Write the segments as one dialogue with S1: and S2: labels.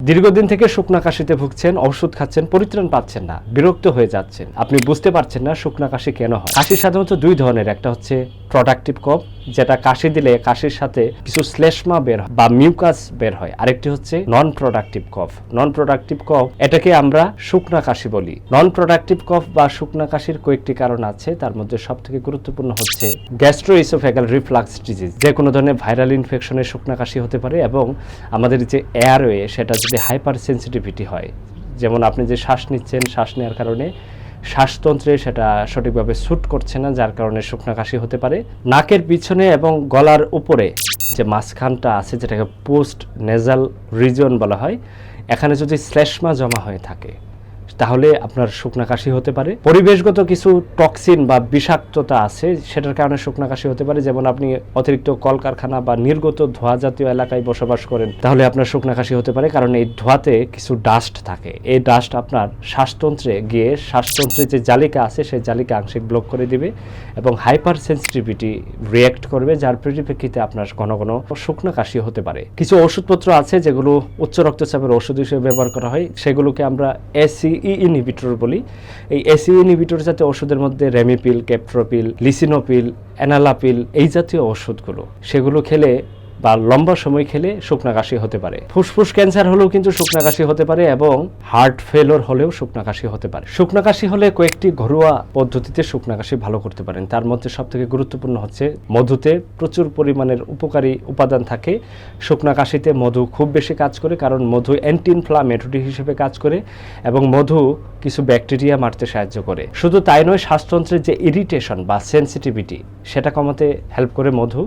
S1: দীর্ঘদিন থেকে শুকনা কাশিতে ভুগছেন, ওষুধ খাচ্ছেন, পরিত্রাণ পাচ্ছেন না, বিরক্ত হয়ে যাচ্ছেন, আপনি বুঝতে পারছেন না শুকনা কাশি কেন হয়। কাশি সাধারণত দুই ধরনের, একটা হচ্ছে প্রোডাক্টিভ কফ, যেটা কাশি দিলে কাশির সাথে কিছু শ্লেষ্মা বের হয় বা মিউকাস বের হয়। আরেকটি হচ্ছে নন প্রোডাক্টিভ কফ। নন প্রোডাক্টিভ কফ এটাকে আমরা শুকনা কাশি বলি। নন প্রোডাক্টিভ কফ বা শুকনা কাশির কয়েকটি কারণ আছে, তার মধ্যে সবথেকে গুরুত্বপূর্ণ হচ্ছে গ্যাস্ট্রোইসোফেগাল রিফ্লাক্স ডিজিজ। যে কোনো ধরনের ভাইরাল ইনফেকশনের শুকনা কাশি হতে পারে, এবং আমাদের যে এয়ারওয়ে সেটা যদি হাইপার সেন্সিটিভিটি হয়, যেমন আপনি যে শ্বাস নিচ্ছেন, শ্বাস নেওয়ার কারণে শ্বাসতন্ত্রে সেটা সঠিকভাবে স্যুট করছে না, যার কারণে শুকনা কাশি হতে পারে। নাকের পিছনে এবং গলার উপরে যে মাঝখানটা আছে, যেটাকে পোস্ট নেজাল রিজন বলা হয়, এখানে যদি শ্লেষ্মা জমা হয়ে থাকে তাহলে আপনার শুকনা কাশি হতে পারে। পরিবেশগত কিছু টক্সিন বা বিষাক্ততা আছে, সেটার কারণে শুকনা কাশি হতে পারে। যেমন আপনি অতিরিক্ত কলকারখানা বা নির্গত ধোঁয়া জাতীয় এলাকায় বসবাস করেন, তাহলে আপনার শুকনা কাশি হতে পারে, কারণ এই ধোঁয়াতে কিছু ডাস্ট থাকে। এই ডাস্ট আপনার শ্বাসতন্ত্রে গিয়ে শ্বাসতন্ত্রে যে জালিকা আছে সেই জালিকা আংশিক ব্লক করে দিবে এবং হাইপার সেন্সিটিভিটি রিঅ্যাক্ট করবে, যার পরিপ্রেক্ষিতে আপনার ঘন ঘন শুকনা কাশি হতে পারে। কিছু ওষুধপত্র আছে যেগুলো উচ্চ রক্তচাপের ওষুধ হিসেবে ব্যবহার করা হয়, সেগুলোকে আমরা এসি ইনহিবিটর বলি। এই এসি ইনহিবিটর জাতীয় ওষুধের মধ্যে রেমিপিল, কেপট্রোপিল, লিসিনোপিল, এনালাপিল, এই জাতীয় ওষুধগুলো, সেগুলো খেলে বা লম্বা সময় খেলে শুকনা কাশি হতে পারে। ফুসফুস ক্যান্সার হলেও কিন্তু শুকনা কাশি হতে পারে, এবং হার্ট ফেলোর হলেও শুকনা কাশি হতে পারে। শুকনা কাশি হলে কয়েকটি ঘরোয়া পদ্ধতিতে শুকনা কাশি ভালো করতে পারেন। তার মধ্যে সবথেকে গুরুত্বপূর্ণ হচ্ছে মধুতে প্রচুর পরিমাণের উপকারী উপাদান থাকে। শুকনা কাশিতে মধু খুব বেশি কাজ করে, কারণ মধু অ্যান্টি ইনফ্লামেটরি হিসেবে কাজ করে এবং মধু কিছু ব্যাকটেরিয়া মারতে সাহায্য করে। শুধু তাই নয়, শ্বাসতন্ত্রের যে ইরিটেশন বা সেন্সিটিভিটি সেটা কমাতে হেল্প করে মধু।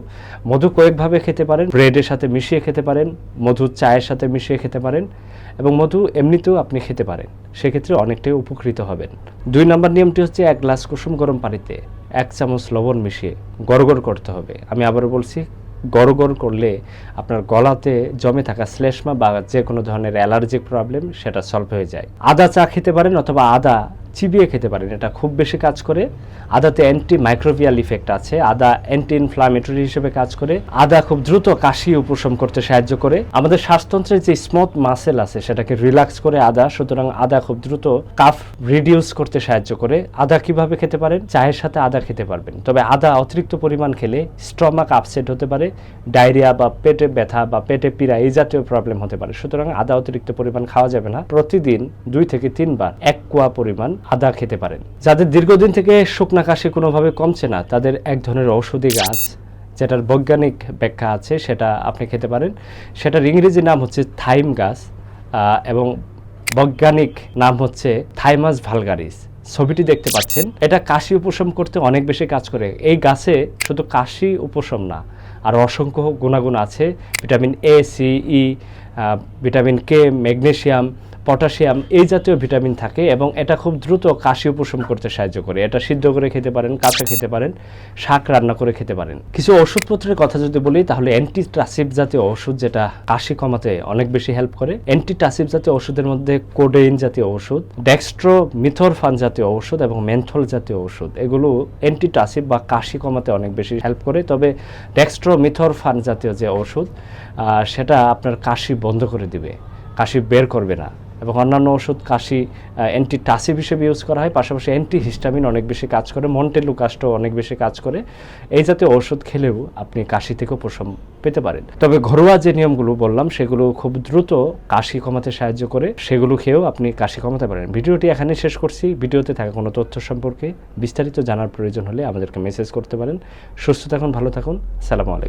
S1: মধু কয়েকভাবে খেতে পারেন, ব্রেডের সাথে মিশিয়ে খেতে পারেন, মধু চায়ের সাথে মিশিয়ে খেতে পারেন, এবং মধু এমনিতেও আপনি খেতে পারেন, সেক্ষেত্রে অনেকটাই উপকৃত হবেন। 2 নম্বর নিয়মটি হচ্ছে 1 গ্লাস কুসুম গরম পানিতে 1 চামচ লবণ মিশিয়ে গড়গড় করতে হবে। আমি আবারও বলছি, গড়গড় করলে আপনার গলাতে জমে থাকা শ্লেষ্মা বা যে কোনো ধরনের অ্যালার্জিক প্রবলেম সেটা সলভ হয়ে যায়। আদা চা খেতে পারেন, অথবা আদা চিবিয়ে খেতে পারেন, এটা খুব বেশি কাজ করে। আদাতে অ্যান্টি মাইক্রোবিয়াল ইফেক্ট আছে, আদা অ্যান্টি ইনফ্লামেটরি হিসেবে কাজ করে। আদা খুব দ্রুত কাশি উপশম করতে সাহায্য করে। আমাদের শ্বাসতন্ত্রের যে স্মুথ মাসেল আছে সেটাকে রিল্যাক্স করে আদা, সুতরাং আদা খুব দ্রুত কাফ রিডিউস করতে সাহায্য করে। আদা কিভাবে খেতে পারেন? চায়ের সাথে আদা খেতে পারবেন, তবে আদা অতিরিক্ত পরিমাণ খেলে স্টমাক আপসেট হতে পারে, ডায়রিয়া বা পেটে ব্যথা বা পেটে পীড়া এই জাতীয় প্রবলেম হতে পারে। সুতরাং আদা অতিরিক্ত পরিমাণ খাওয়া যাবে না। প্রতিদিন 2 থেকে 3 বার 1 কোয়া পরিমাণ আদা খেতে পারেন। যাদের দীর্ঘদিন থেকে শুকনা কাশি কোনোভাবে কমছে না, তাদের এক ধরনের ঔষধি গাছ, যেটার বৈজ্ঞানিক ব্যাখ্যা আছে, সেটা আপনি খেতে পারেন। সেটার ইংরেজি নাম হচ্ছে থাইম গাছ, এবং বৈজ্ঞানিক নাম হচ্ছে থাইমাস ভালগারিস। ছবিটি দেখতে পাচ্ছেন, এটা কাশি উপশম করতে অনেক বেশি কাজ করে। এই গাছে শুধু কাশি উপশম না, আর অসংখ্য গুণাগুণ আছে। Vitamin A, C, E, vitamin K, magnesium, potassium এই জাতীয় ভিটামিন থাকে, এবং এটা খুব দ্রুত কাশি উপশম করতে সাহায্য করে। এটা সিদ্ধ করে খেতে পারেন, কাঁচা খেতে পারেন, শাক রান্না করে খেতে পারেন। কিছু ওষুধপত্রের কথা যদি বলি, তাহলে অ্যান্টিটাসিভ জাতীয় ওষুধ, যেটা কাশি কমাতে অনেক বেশি হেল্প করে। অ্যান্টিটাসিভ জাতীয় ওষুধের মধ্যে কোডেইন জাতীয় ওষুধ, ডেক্সট্রোমিথরফান জাতীয় ওষুধ এবং মেন্থল জাতীয় ওষুধ, এগুলো অ্যান্টিটাসিভ বা কাশি কমাতে অনেক বেশি হেল্প করে। তবে ডেক্সট্রোমিথরফান জাতীয় যে ওষুধ, সেটা আপনার কাশি বন্ধ করে দিবে, কাশি বের করবে না। এবং অন্যান্য ওষুধ কাশি অ্যান্টিটাসিভ হিসেবে ইউজ করা হয়, পাশাপাশি অ্যান্টিহিস্টামিন অনেক বেশি কাজ করে, মন্টেলুকাস্টও অনেক বেশি কাজ করে। এই জাতীয় ওষুধ খেলেও আপনি কাশি থেকে উপশম পেতে পারেন। তবে ঘরোয়া যে নিয়মগুলো বললাম সেগুলো খুব দ্রুত কাশি কমাতে সাহায্য করে, সেগুলো খেয়েও আপনি কাশি কমাতে পারেন। ভিডিওটি এখানে শেষ করছি। ভিডিওতে থাকা কোনো তথ্য সম্পর্কে বিস্তারিত জানার প্রয়োজন হলে আমাদেরকে মেসেজ করতে পারেন। সুস্থ থাকুন, ভালো থাকুন, সালামু আলাইকুম।